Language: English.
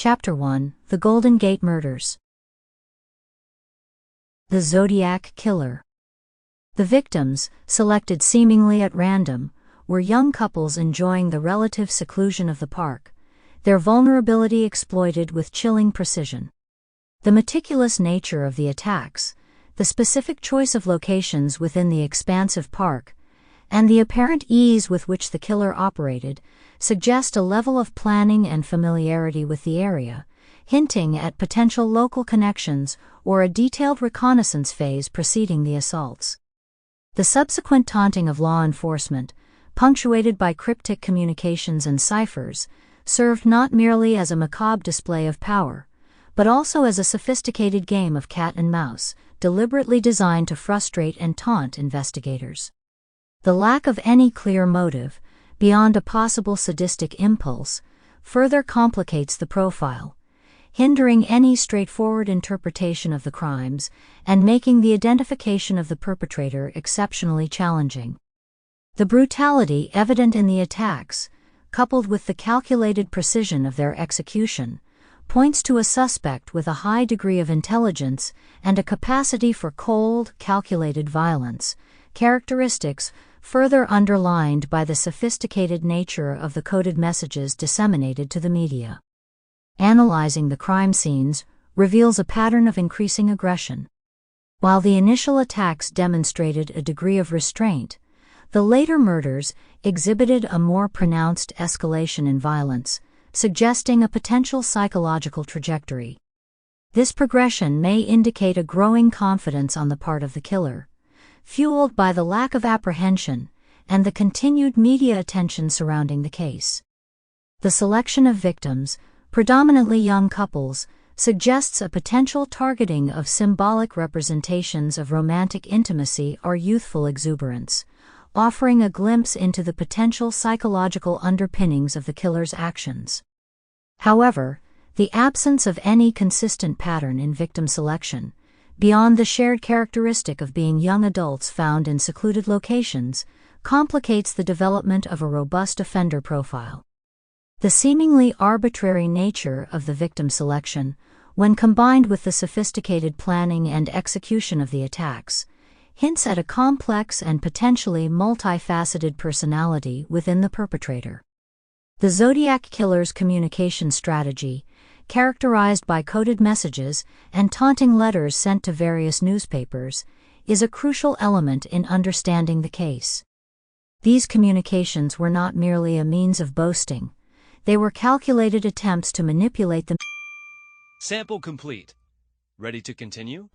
Chapter 1: The Golden Gate Murders. The Zodiac Killer. The victims, selected seemingly at random, were young couples enjoying the relative seclusion of the park, their vulnerability exploited with chilling precision. The meticulous nature of the attacks, the specific choice of locations within the expansive park, and the apparent ease with which the killer operated suggest a level of planning and familiarity with the area, hinting at potential local connections or a detailed reconnaissance phase preceding the assaults. The subsequent taunting of law enforcement, punctuated by cryptic communications and ciphers, served not merely as a macabre display of power, but also as a sophisticated game of cat and mouse, deliberately designed to frustrate and taunt investigators. The lack of any clear motive, beyond a possible sadistic impulse, further complicates the profile, hindering any straightforward interpretation of the crimes and making the identification of the perpetrator exceptionally challenging. The brutality evident in the attacks, coupled with the calculated precision of their execution, points to a suspect with a high degree of intelligence and a capacity for cold, calculated violence, characteristics further underlined by the sophisticated nature of the coded messages disseminated to the media. Analyzing the crime scenes reveals a pattern of increasing aggression. While the initial attacks demonstrated a degree of restraint, the later murders exhibited a more pronounced escalation in violence, suggesting a potential psychological trajectory. This progression may indicate a growing confidence on the part of the killer, fueled by the lack of apprehension and the continued media attention surrounding the case. The selection of victims, predominantly young couples, suggests a potential targeting of symbolic representations of romantic intimacy or youthful exuberance, offering a glimpse into the potential psychological underpinnings of the killer's actions. However, the absence of any consistent pattern in victim selection, beyond the shared characteristic of being young adults found in secluded locations, complicates the development of a robust offender profile. The seemingly arbitrary nature of the victim selection, when combined with the sophisticated planning and execution of the attacks, hints at a complex and potentially multifaceted personality within the perpetrator. The Zodiac Killer's communication strategy, characterized by coded messages and taunting letters sent to various newspapers, is a crucial element in understanding the case. These communications were not merely a means of boasting, they were calculated attempts to manipulate the. Sample complete. Ready to continue?